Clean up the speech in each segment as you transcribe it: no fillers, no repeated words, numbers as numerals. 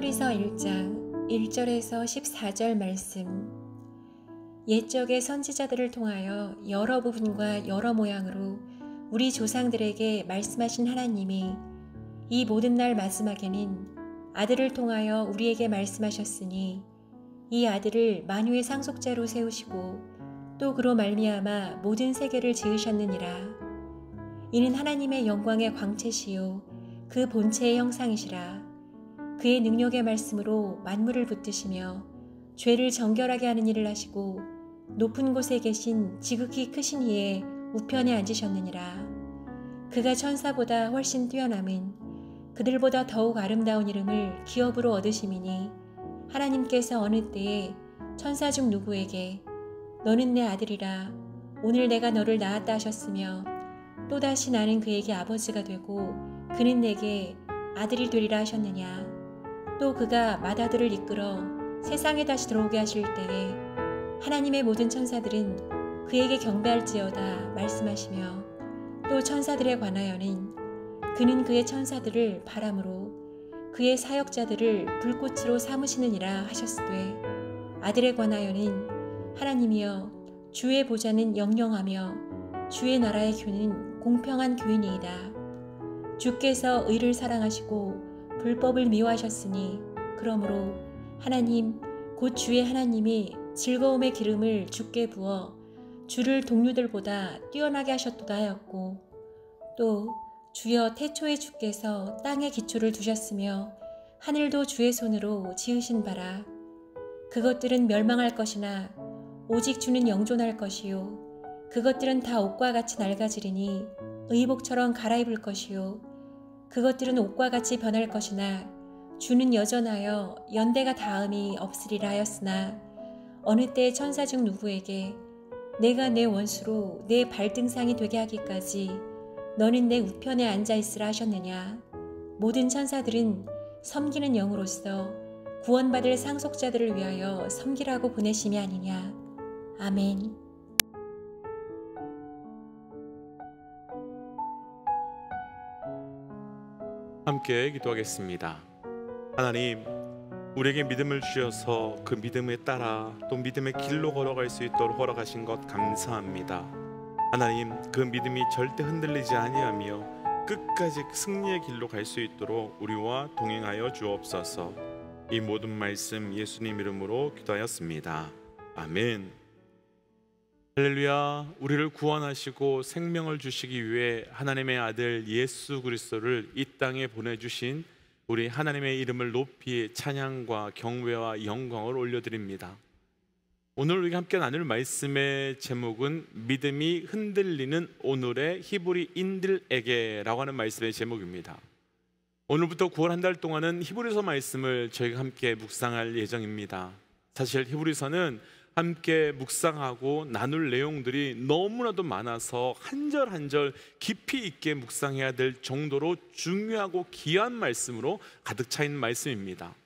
히브리서 1장 1절에서 14절 말씀. 옛적의 선지자들을 통하여 여러 부분과 여러 모양으로 우리 조상들에게 말씀하신 하나님이 이 모든 날 마지막에는 아들을 통하여 우리에게 말씀하셨으니 이 아들을 만유의 상속자로 세우시고 또 그로 말미암아 모든 세계를 지으셨느니라. 이는 하나님의 영광의 광채시요 그 본체의 형상이시라. 그의 능력의 말씀으로 만물을 붙드시며 죄를 정결하게 하는 일을 하시고 높은 곳에 계신 지극히 크신 이의 우편에 앉으셨느니라. 그가 천사보다 훨씬 뛰어남은 그들보다 더욱 아름다운 이름을 기업으로 얻으심이니 하나님께서 어느 때에 천사 중 누구에게 너는 내 아들이라 오늘 내가 너를 낳았다 하셨으며 또다시 나는 그에게 아버지가 되고 그는 내게 아들이 되리라 하셨느냐. 또 그가 맏아들을 이끌어 세상에 다시 들어오게 하실 때에 하나님의 모든 천사들은 그에게 경배할지어다 말씀하시며 또 천사들에 관하여는 그는 그의 천사들을 바람으로 그의 사역자들을 불꽃으로 삼으시느니라 하셨으되 아들에 관하여는 하나님이여 주의 보좌는 영영하며 주의 나라의 교는 공평한 교이니이다. 주께서 의를 사랑하시고 불법을 미워하셨으니 그러므로 하나님 곧 주의 하나님이 즐거움의 기름을 주께 부어 주를 동료들보다 뛰어나게 하셨도다 하였고 또 주여 태초에 주께서 땅의 기초를 두셨으며 하늘도 주의 손으로 지으신 바라. 그것들은 멸망할 것이나 오직 주는 영존할 것이요 그것들은 다 옷과 같이 낡아지리니 의복처럼 갈아입을 것이요 그것들은 옷과 같이 변할 것이나 주는 여전하여 연대가 닿음이 없으리라 하였으나 어느 때 천사 중 누구에게 내가 내 원수로 내 발등상이 되게 하기까지 너는 내 우편에 앉아있으라 하셨느냐. 모든 천사들은 섬기는 영으로서 구원받을 상속자들을 위하여 섬기라고 보내심이 아니냐. 아멘. 함께 기도하겠습니다. 하나님, 우리에게 믿음을 주셔서 그 믿음에 따라 또 믿음의 길로 걸어갈 수 있도록 허락하신 것 감사합니다. 하나님, 그 믿음이 절대 흔들리지 아니하며 끝까지 승리의 길로 갈 수 있도록 우리와 동행하여 주옵소서. 이 모든 말씀 예수님 이름으로 기도하였습니다. 아멘. 할렐루야. 우리를 구원하시고 생명을 주시기 위해 하나님의 아들 예수 그리스도를 이 땅에 보내주신 우리 하나님의 이름을 높이 찬양과 경배와 영광을 올려드립니다. 오늘 우리가 함께 나눌 말씀의 제목은 믿음이 흔들리는 오늘의 히브리인들에게 라고 하는 말씀의 제목입니다. 오늘부터 9월 한 달 동안은 히브리서 말씀을 저희가 함께 묵상할 예정입니다. 사실 히브리서는 함께 묵상하고 나눌 내용들이 너무나도 많아서 한 절 한 절 깊이 있게 묵상해야 될 정도로 중요하고 귀한 말씀으로 가득 차 있는 말씀입니다.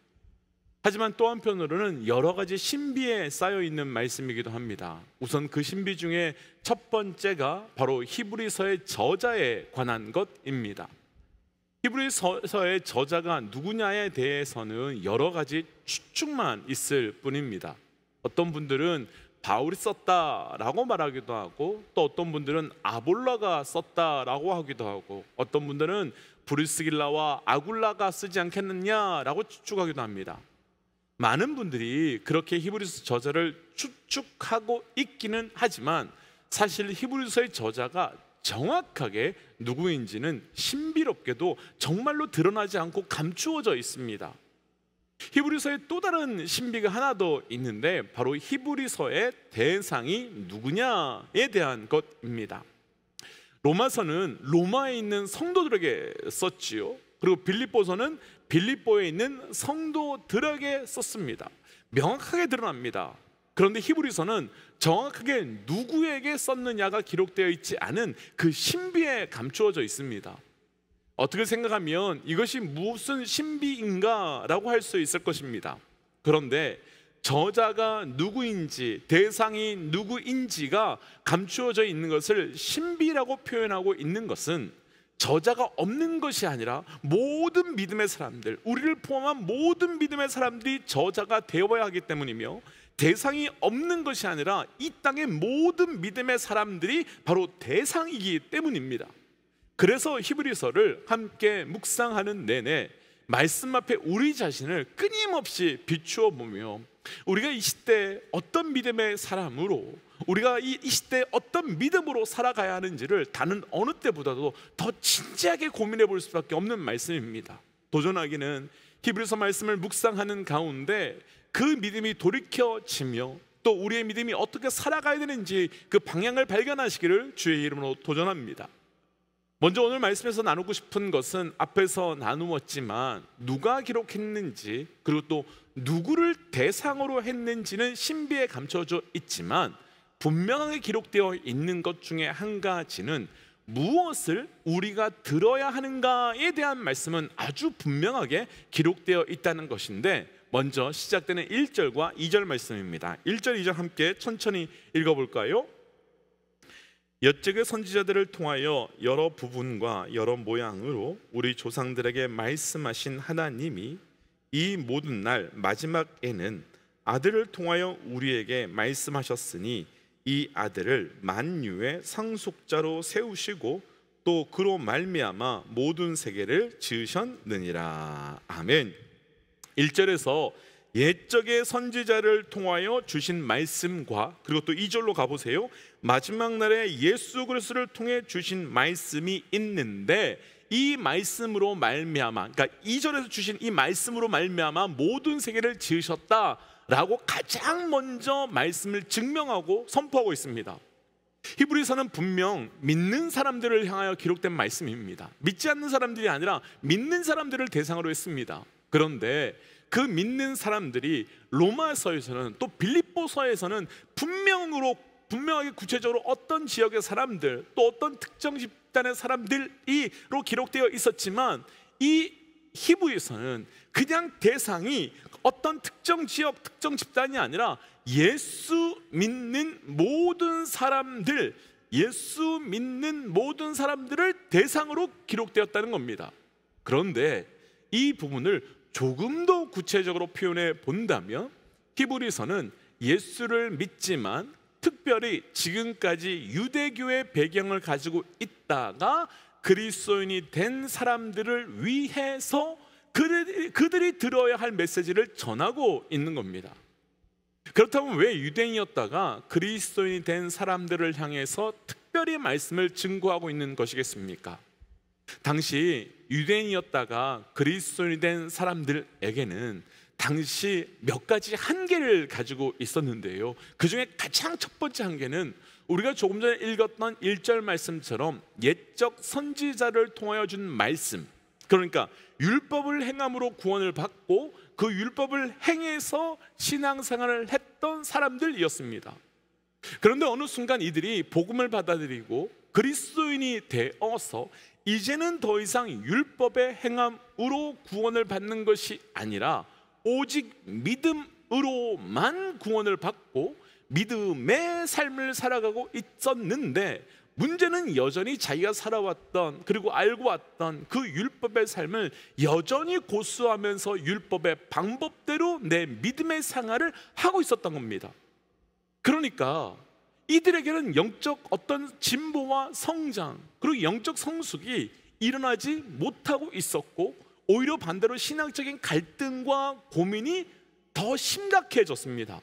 하지만 또 한편으로는 여러 가지 신비에 쌓여 있는 말씀이기도 합니다. 우선 그 신비 중에 첫 번째가 바로 히브리서의 저자에 관한 것입니다. 히브리서의 저자가 누구냐에 대해서는 여러 가지 추측만 있을 뿐입니다. 어떤 분들은 바울이 썼다라고 말하기도 하고 또 어떤 분들은 아볼라가 썼다라고 하기도 하고 어떤 분들은 브리스길라와 아굴라가 쓰지 않겠느냐라고 추측하기도 합니다. 많은 분들이 그렇게 히브리서 저자를 추측하고 있기는 하지만 사실 히브리서의 저자가 정확하게 누구인지는 신비롭게도 정말로 드러나지 않고 감추어져 있습니다. 히브리서에 또 다른 신비가 하나 더 있는데 바로 히브리서의 대상이 누구냐에 대한 것입니다. 로마서는 로마에 있는 성도들에게 썼지요. 그리고 빌립보서는 빌립보에 있는 성도들에게 썼습니다. 명확하게 드러납니다. 그런데 히브리서는 정확하게 누구에게 썼느냐가 기록되어 있지 않은 그 신비에 감추어져 있습니다. 어떻게 생각하면 이것이 무슨 신비인가 라고 할 수 있을 것입니다. 그런데 저자가 누구인지, 대상이 누구인지가 감추어져 있는 것을 신비라고 표현하고 있는 것은 저자가 없는 것이 아니라 모든 믿음의 사람들, 우리를 포함한 모든 믿음의 사람들이 저자가 되어야 하기 때문이며, 대상이 없는 것이 아니라 이 땅의 모든 믿음의 사람들이 바로 대상이기 때문입니다. 그래서 히브리서를 함께 묵상하는 내내 말씀 앞에 우리 자신을 끊임없이 비추어 보며, 우리가 이 시대에 어떤 믿음의 사람으로, 우리가 이 시대에 어떤 믿음으로 살아가야 하는지를 다른 어느 때보다도 더 진지하게 고민해 볼 수밖에 없는 말씀입니다. 도전하기는 히브리서 말씀을 묵상하는 가운데 그 믿음이 돌이켜지며 또 우리의 믿음이 어떻게 살아가야 되는지 그 방향을 발견하시기를 주의 이름으로 도전합니다. 먼저 오늘 말씀에서 나누고 싶은 것은 앞에서 나누었지만 누가 기록했는지, 그리고 또 누구를 대상으로 했는지는 신비에 감춰져 있지만 분명하게 기록되어 있는 것 중에 한 가지는 무엇을 우리가 들어야 하는가에 대한 말씀은 아주 분명하게 기록되어 있다는 것인데, 먼저 시작되는 1절과 2절 말씀입니다. 1절 2절 함께 천천히 읽어볼까요? 옛적의 선지자들을 통하여 여러 부분과 여러 모양으로 우리 조상들에게 말씀하신 하나님이 이 모든 날 마지막에는 아들을 통하여 우리에게 말씀하셨으니 이 아들을 만유의 상속자로 세우시고 또 그로 말미암아 모든 세계를 지으셨느니라. 아멘. 1절에서 옛적의 선지자를 통하여 주신 말씀과, 그리고 또 2절로 가보세요. 마지막 날에 예수 그리스도를 통해 주신 말씀이 있는데, 이 말씀으로 말미암아, 그러니까 2절에서 주신 이 말씀으로 말미암아 모든 세계를 지으셨다라고 가장 먼저 말씀을 증명하고 선포하고 있습니다. 히브리서는 분명 믿는 사람들을 향하여 기록된 말씀입니다. 믿지 않는 사람들이 아니라 믿는 사람들을 대상으로 했습니다. 그런데 그 믿는 사람들이 로마서에서는 또 빌립보서에서는 분명하게 구체적으로 어떤 지역의 사람들, 또 어떤 특정 집단의 사람들이로 기록되어 있었지만, 이 히브리서는 그냥 대상이 어떤 특정 지역, 특정 집단이 아니라 예수 믿는 모든 사람들, 예수 믿는 모든 사람들을 대상으로 기록되었다는 겁니다. 그런데 이 부분을 조금 더 구체적으로 표현해 본다면, 히브리서는 예수를 믿지만 특별히 지금까지 유대교의 배경을 가지고 있다가 그리스도인이 된 사람들을 위해서 그들이 들어야 할 메시지를 전하고 있는 겁니다. 그렇다면 왜 유대인이었다가 그리스도인이 된 사람들을 향해서 특별히 말씀을 증거하고 있는 것이겠습니까? 당시 유대인이었다가 그리스도인이 된 사람들에게는 당시 몇 가지 한계를 가지고 있었는데요, 그 중에 가장 첫 번째 한계는 우리가 조금 전에 읽었던 1절 말씀처럼 옛적 선지자를 통하여 준 말씀, 그러니까 율법을 행함으로 구원을 받고 그 율법을 행해서 신앙생활을 했던 사람들이었습니다. 그런데 어느 순간 이들이 복음을 받아들이고 그리스도인이 되어서 이제는 더 이상 율법의 행함으로 구원을 받는 것이 아니라 오직 믿음으로만 구원을 받고 믿음의 삶을 살아가고 있었는데, 문제는 여전히 자기가 살아왔던, 그리고 알고 왔던 그 율법의 삶을 여전히 고수하면서 율법의 방법대로 내 믿음의 생활을 하고 있었던 겁니다. 그러니까 이들에게는 영적 어떤 진보와 성장, 그리고 영적 성숙이 일어나지 못하고 있었고, 오히려 반대로 신앙적인 갈등과 고민이 더 심각해졌습니다.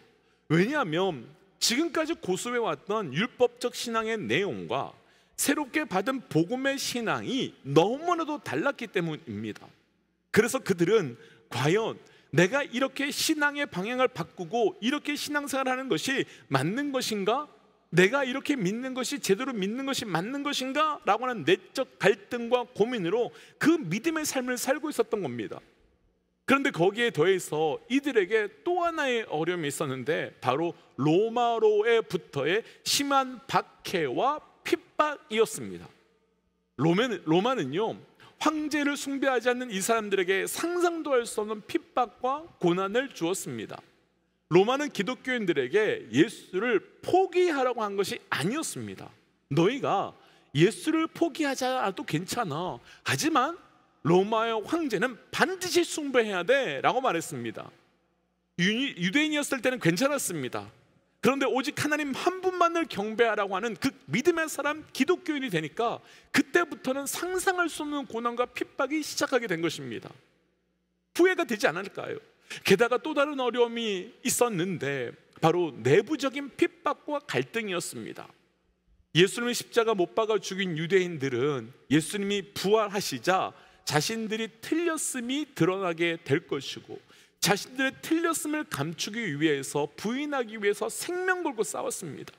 왜냐하면 지금까지 고수해왔던 율법적 신앙의 내용과 새롭게 받은 복음의 신앙이 너무나도 달랐기 때문입니다. 그래서 그들은 과연 내가 이렇게 신앙의 방향을 바꾸고 이렇게 신앙생활을 하는 것이 맞는 것인가? 내가 이렇게 믿는 것이 제대로 믿는 것이 맞는 것인가? 라고 하는 내적 갈등과 고민으로 그 믿음의 삶을 살고 있었던 겁니다. 그런데 거기에 더해서 이들에게 또 하나의 어려움이 있었는데, 바로 로마로부터의 심한 박해와 핍박이었습니다. 로마는요, 황제를 숭배하지 않는 이 사람들에게 상상도 할 수 없는 핍박과 고난을 주었습니다. 로마는 기독교인들에게 예수를 포기하라고 한 것이 아니었습니다. 너희가 예수를 포기하자도 괜찮아. 하지만 로마의 황제는 반드시 숭배해야 돼 라고 말했습니다. 유대인이었을 때는 괜찮았습니다. 그런데 오직 하나님 한 분만을 경배하라고 하는 그 믿음의 사람 기독교인이 되니까 그때부터는 상상할 수 없는 고난과 핍박이 시작하게 된 것입니다. 후회가 되지 않을까요? 게다가 또 다른 어려움이 있었는데 바로 내부적인 핍박과 갈등이었습니다. 예수님의 십자가 못 박아 죽인 유대인들은 예수님이 부활하시자 자신들이 틀렸음이 드러나게 될 것이고 자신들의 틀렸음을 감추기 위해서 부인하기 위해서 생명 걸고 싸웠습니다.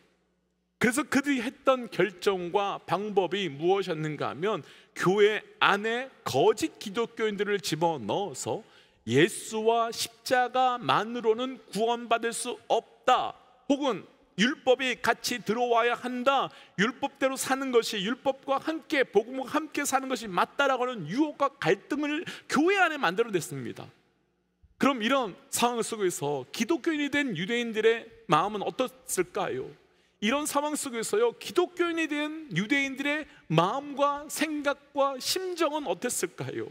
그래서 그들이 했던 결정과 방법이 무엇이었는가 하면 교회 안에 거짓 기독교인들을 집어넣어서 예수와 십자가만으로는 구원받을 수 없다, 혹은 율법이 같이 들어와야 한다, 율법대로 사는 것이, 율법과 함께 복음과 함께 사는 것이 맞다라고 하는 유혹과 갈등을 교회 안에 만들어냈습니다. 그럼 이런 상황 속에서 기독교인이 된 유대인들의 마음은 어떻을까요? 이런 상황 속에서요, 기독교인이 된 유대인들의 마음과 생각과 심정은 어땠을까요?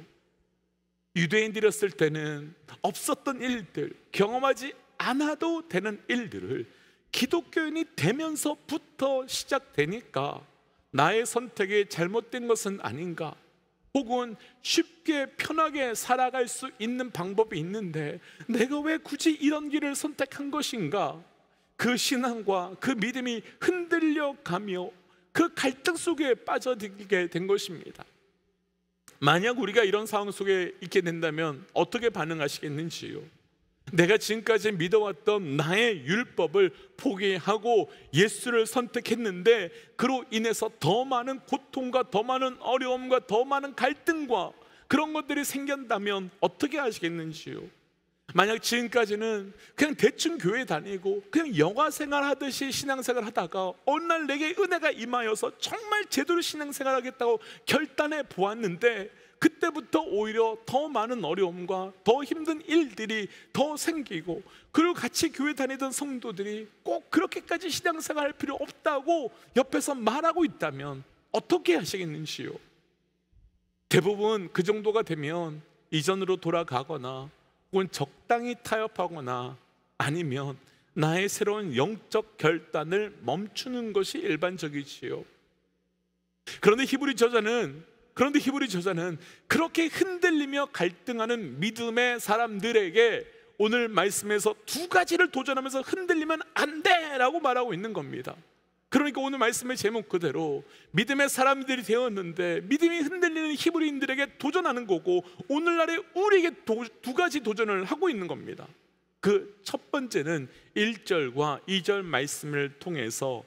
유대인들이었을 때는 없었던 일들, 경험하지 않아도 되는 일들을 기독교인이 되면서부터 시작되니까 나의 선택이 잘못된 것은 아닌가, 혹은 쉽게 편하게 살아갈 수 있는 방법이 있는데 내가 왜 굳이 이런 길을 선택한 것인가, 그 신앙과 그 믿음이 흔들려가며 그 갈등 속에 빠져들게 된 것입니다. 만약 우리가 이런 상황 속에 있게 된다면 어떻게 반응하시겠는지요? 내가 지금까지 믿어왔던 나의 율법을 포기하고 예수를 선택했는데 그로 인해서 더 많은 고통과 더 많은 어려움과 더 많은 갈등과 그런 것들이 생긴다면 어떻게 하시겠는지요? 만약 지금까지는 그냥 대충 교회 다니고 그냥 영화 생활하듯이 신앙생활 하다가 어느 날 내게 은혜가 임하여서 정말 제대로 신앙생활 하겠다고 결단해 보았는데 그때부터 오히려 더 많은 어려움과 더 힘든 일들이 더 생기고, 그리고 같이 교회 다니던 성도들이 꼭 그렇게까지 신앙생활 할 필요 없다고 옆에서 말하고 있다면 어떻게 하시겠는지요? 대부분 그 정도가 되면 이전으로 돌아가거나 혹은 적당히 타협하거나 아니면 나의 새로운 영적 결단을 멈추는 것이 일반적이지요. 그런데 히브리 저자는 그렇게 흔들리며 갈등하는 믿음의 사람들에게 오늘 말씀에서 두 가지를 도전하면서 흔들리면 안 돼라고 말하고 있는 겁니다. 그러니까 오늘 말씀의 제목 그대로 믿음의 사람들이 되었는데 믿음이 흔들리는 히브리인들에게 도전하는 거고, 오늘날에 우리에게 두 가지 도전을 하고 있는 겁니다. 그 첫 번째는 1절과 2절 말씀을 통해서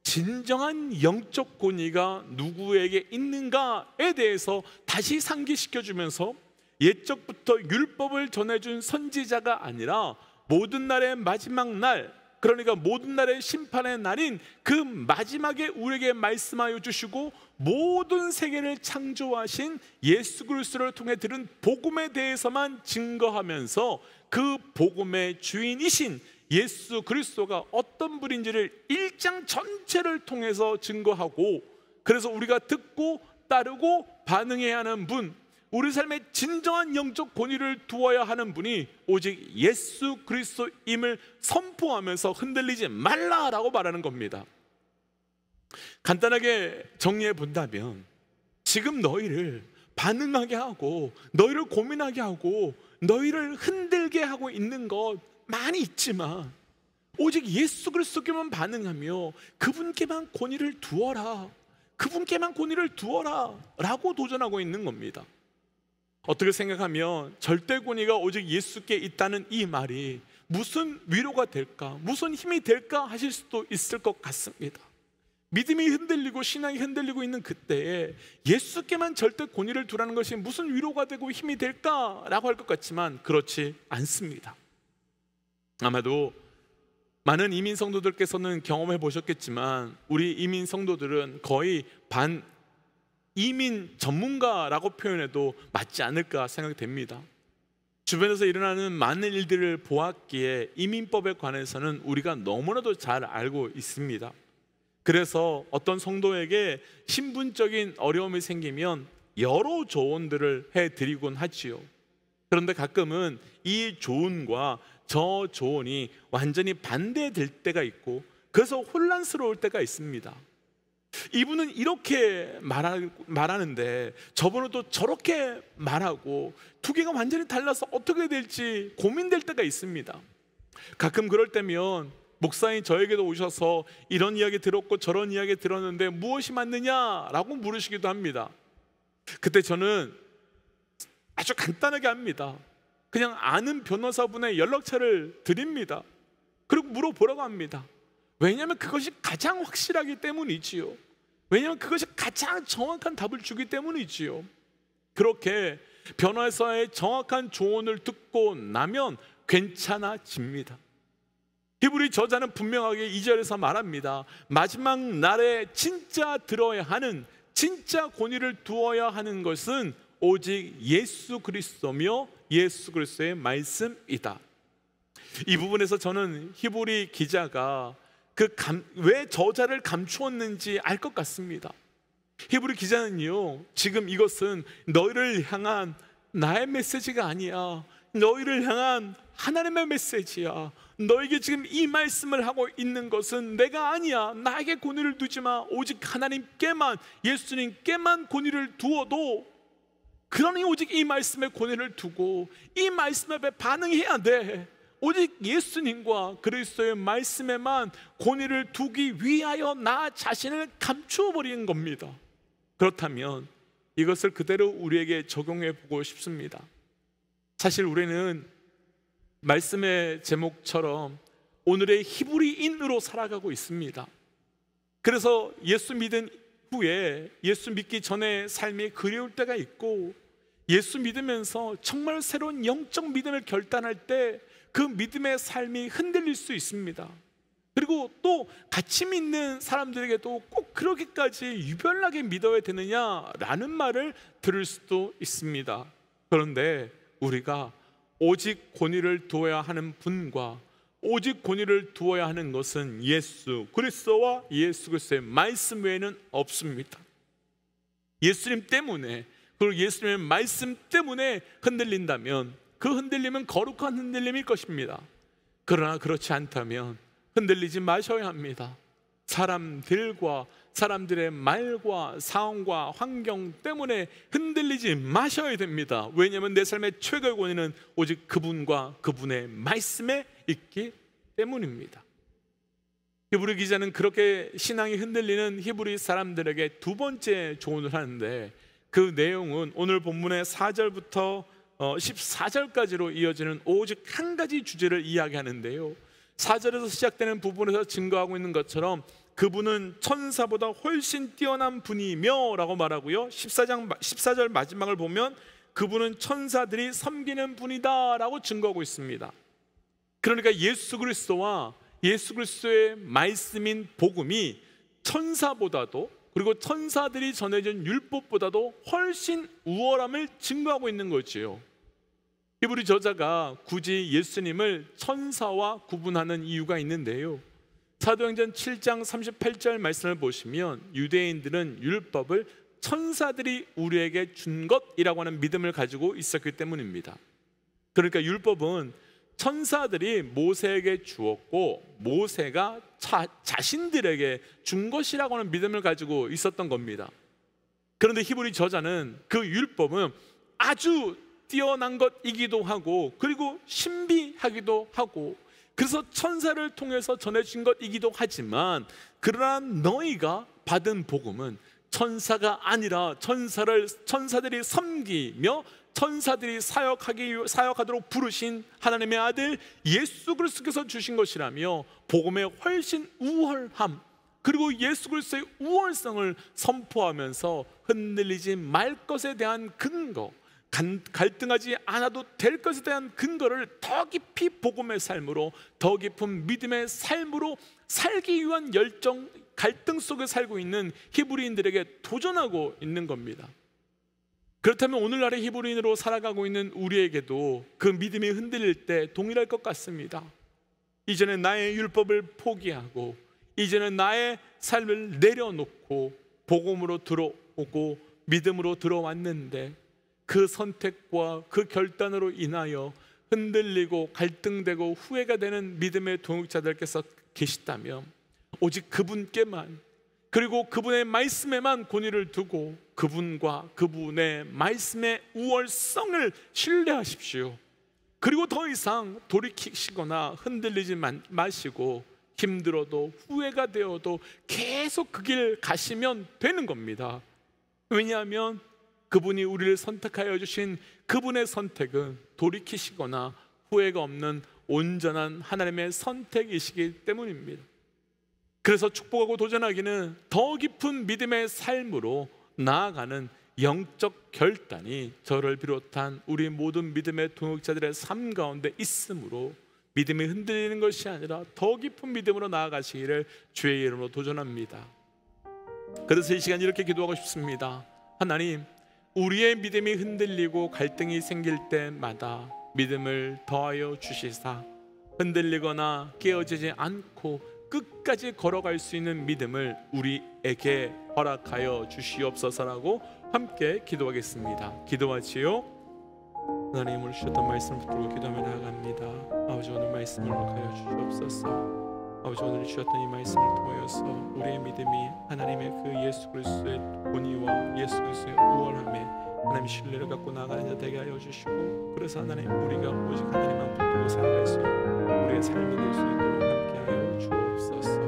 진정한 영적 권위가 누구에게 있는가에 대해서 다시 상기시켜주면서 옛적부터 율법을 전해준 선지자가 아니라 모든 날의 마지막 날, 그러니까 모든 날의 심판의 날인 그 마지막에 우리에게 말씀하여 주시고 모든 세계를 창조하신 예수 그리스도를 통해 들은 복음에 대해서만 증거하면서 그 복음의 주인이신 예수 그리스도가 어떤 분인지를 1장 전체를 통해서 증거하고, 그래서 우리가 듣고 따르고 반응해야 하는 분, 우리 삶에 진정한 영적 권위를 두어야 하는 분이 오직 예수 그리스도임을 선포하면서 흔들리지 말라라고 말하는 겁니다. 간단하게 정리해 본다면 지금 너희를 반응하게 하고 너희를 고민하게 하고 너희를 흔들게 하고 있는 것 많이 있지만 오직 예수 그리스도께만 반응하며 그분께만 권위를 두어라, 그분께만 권위를 두어라 라고 도전하고 있는 겁니다. 어떻게 생각하면 절대 권위가 오직 예수께 있다는 이 말이 무슨 위로가 될까, 무슨 힘이 될까 하실 수도 있을 것 같습니다. 믿음이 흔들리고 신앙이 흔들리고 있는 그때에 예수께만 절대 권위를 두라는 것이 무슨 위로가 되고 힘이 될까라고 할 것 같지만 그렇지 않습니다. 아마도 많은 이민 성도들께서는 경험해 보셨겠지만 우리 이민 성도들은 거의 이민 전문가라고 표현해도 맞지 않을까 생각이 됩니다. 주변에서 일어나는 많은 일들을 보았기에 이민법에 관해서는 우리가 너무나도 잘 알고 있습니다. 그래서 어떤 성도에게 신분적인 어려움이 생기면 여러 조언들을 해드리곤 하지요. 그런데 가끔은 이 조언과 저 조언이 완전히 반대될 때가 있고, 그래서 혼란스러울 때가 있습니다. 이분은 이렇게 말하는데 저분은 또 저렇게 말하고 두 개가 완전히 달라서 어떻게 될지 고민될 때가 있습니다. 가끔 그럴 때면 목사님 저에게도 오셔서 이런 이야기 들었고 저런 이야기 들었는데 무엇이 맞느냐라고 물으시기도 합니다. 그때 저는 아주 간단하게 합니다. 그냥 아는 변호사분의 연락처를 드립니다. 그리고 물어보라고 합니다. 왜냐하면 그것이 가장 확실하기 때문이지요. 왜냐하면 그것이 가장 정확한 답을 주기 때문이지요. 그렇게 변호사의 정확한 조언을 듣고 나면 괜찮아집니다. 히브리 저자는 분명하게 2절에서 말합니다. 마지막 날에 진짜 들어야 하는, 진짜 권위를 두어야 하는 것은 오직 예수 그리스도며 예수 그리스도의 말씀이다. 이 부분에서 저는 히브리 기자가 왜 저자를 감추었는지 알 것 같습니다. 히브리 기자는요, 지금 이것은 너희를 향한 나의 메시지가 아니야. 너희를 향한 하나님의 메시지야. 너에게 지금 이 말씀을 하고 있는 것은 내가 아니야. 나에게 권위를 두지 마. 오직 하나님께만, 예수님께만 권위를 두어도, 그러니 오직 이 말씀에 권위를 두고 이 말씀 앞에 반응해야 돼. 오직 예수님과 그리스도의 말씀에만 권위를 두기 위하여 나 자신을 감추어 버리는 겁니다. 그렇다면 이것을 그대로 우리에게 적용해 보고 싶습니다. 사실 우리는 말씀의 제목처럼 오늘의 히브리인으로 살아가고 있습니다. 그래서 예수 믿은 후에 예수 믿기 전에 삶이 그리울 때가 있고, 예수 믿으면서 정말 새로운 영적 믿음을 결단할 때 그 믿음의 삶이 흔들릴 수 있습니다. 그리고 또 같이 믿는 사람들에게도 꼭 그렇게까지 유별나게 믿어야 되느냐라는 말을 들을 수도 있습니다. 그런데 우리가 오직 권위를 두어야 하는 분과 오직 권위를 두어야 하는 것은 예수 그리스도와 예수 그리스도의 말씀 외에는 없습니다. 예수님 때문에, 그리고 예수님의 말씀 때문에 흔들린다면 그 흔들림은 거룩한 흔들림일 것입니다. 그러나 그렇지 않다면 흔들리지 마셔야 합니다. 사람들과 사람들의 말과 상황과 환경 때문에 흔들리지 마셔야 됩니다. 왜냐하면 내 삶의 최고의 권위는 오직 그분과 그분의 말씀에 있기 때문입니다. 히브리 기자는 그렇게 신앙이 흔들리는 히브리 사람들에게 두 번째 조언을 하는데, 그 내용은 오늘 본문의 4절부터 14절까지로 이어지는 오직 한 가지 주제를 이야기하는데요, 4절에서 시작되는 부분에서 증거하고 있는 것처럼 그분은 천사보다 훨씬 뛰어난 분이며 라고 말하고요, 14절 마지막을 보면 그분은 천사들이 섬기는 분이다 라고 증거하고 있습니다. 그러니까 예수 그리스도와 예수 그리스도의 말씀인 복음이 천사보다도, 그리고 천사들이 전해진 율법보다도 훨씬 우월함을 증거하고 있는 거지요. 히브리 저자가 굳이 예수님을 천사와 구분하는 이유가 있는데요, 사도행전 7장 38절 말씀을 보시면 유대인들은 율법을 천사들이 우리에게 준 것이라고 하는 믿음을 가지고 있었기 때문입니다. 그러니까 율법은 천사들이 모세에게 주었고 모세가 자신들에게 준 것이라고 하는 믿음을 가지고 있었던 겁니다. 그런데 히브리 저자는 그 율법은 아주 뛰어난 것이기도 하고, 그리고 신비하기도 하고, 그래서 천사를 통해서 전해진 것이기도 하지만, 그러나 너희가 받은 복음은 천사가 아니라 천사들이 섬기며 천사들이 사역하도록 부르신 하나님의 아들 예수 그리스도께서 주신 것이라며, 복음의 훨씬 우월함, 그리고 예수 그리스도의 우월성을 선포하면서 흔들리지 말 것에 대한 근거, 갈등하지 않아도 될 것에 대한 근거를 더 깊이 복음의 삶으로, 더 깊은 믿음의 삶으로 살기 위한 열정, 갈등 속에 살고 있는 히브리인들에게 도전하고 있는 겁니다. 그렇다면 오늘날의 히브리인으로 살아가고 있는 우리에게도 그 믿음이 흔들릴 때 동일할 것 같습니다. 이전에 나의 율법을 포기하고 이제는 나의 삶을 내려놓고 복음으로 들어오고 믿음으로 들어왔는데 그 선택과 그 결단으로 인하여 흔들리고 갈등되고 후회가 되는 믿음의 동역자들께서 계시다면 오직 그분께만, 그리고 그분의 말씀에만 권위를 두고 그분과 그분의 말씀의 우월성을 신뢰하십시오. 그리고 더 이상 돌이키시거나 흔들리지 마시고 힘들어도 후회가 되어도 계속 그 길 가시면 되는 겁니다. 왜냐하면 그분이 우리를 선택하여 주신 그분의 선택은 돌이키시거나 후회가 없는 온전한 하나님의 선택이시기 때문입니다. 그래서 축복하고 도전하기는 더 깊은 믿음의 삶으로 나아가는 영적 결단이 저를 비롯한 우리 모든 믿음의 동역자들의 삶 가운데 있으므로 믿음이 흔들리는 것이 아니라 더 깊은 믿음으로 나아가시기를 주의 이름으로 도전합니다. 그래서 이 시간 이렇게 기도하고 싶습니다. 하나님, 우리의 믿음이 흔들리고 갈등이 생길 때마다 믿음을 더하여 주시사 흔들리거나 깨어지지 않고 끝까지 걸어갈 수 있는 믿음을 우리에게 허락하여 주시옵소서라고 함께 기도하겠습니다. 기도하지요. 하나님, 오늘 주셨던 말씀을 붙들고 기도하며 나아갑니다. 아버지, 오늘 말씀을 허락하여 주시옵소서. 아버지, 오늘 주셨던 이 말씀을 통하여서 우리의 믿음이 하나님의 그 예수 그리스도의 본의와 예수 그리스도의 우월함에 하나님 신뢰를 갖고 나아가는 자 되게 하여 주시고, 그래서 하나님 우리가 오직 하나님만 붙들고 살아갈 수 있는 우리의 삶이 될 수 있도록 함께 하여 주옵소서.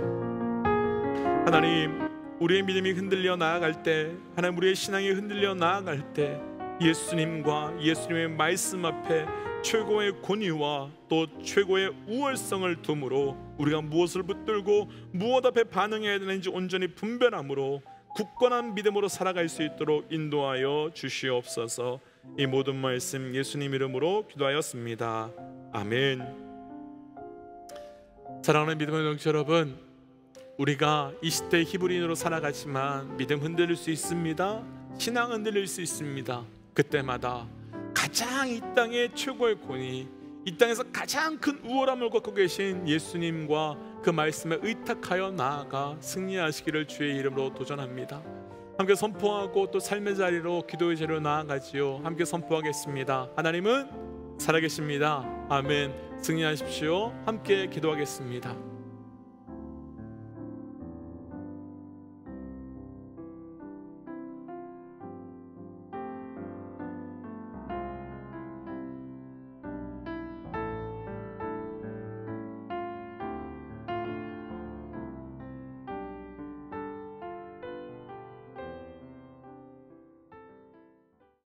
하나님, 우리의 믿음이 흔들려 나아갈 때, 하나님 우리의 신앙이 흔들려 나아갈 때 예수님과 예수님의 말씀 앞에 최고의 권위와 또 최고의 우월성을 둠으로 우리가 무엇을 붙들고 무엇 앞에 반응해야 되는지 온전히 분별함으로 굳건한 믿음으로 살아갈 수 있도록 인도하여 주시옵소서. 이 모든 말씀 예수님 이름으로 기도하였습니다. 아멘. 사랑하는 믿음의 동지 여러분, 우리가 이 시대 히브리인으로 살아가지만 믿음 흔들릴 수 있습니다. 신앙 흔들릴 수 있습니다. 그때마다 가장 이 땅의 최고의 권위, 이 땅에서 가장 큰 우월함을 갖고 계신 예수님과 그 말씀에 의탁하여 나아가 승리하시기를 주의 이름으로 도전합니다. 함께 선포하고 또 삶의 자리로 기도의 자리로 나아가지요. 함께 선포하겠습니다. 하나님은 살아계십니다. 아멘. 승리하십시오. 함께 기도하겠습니다.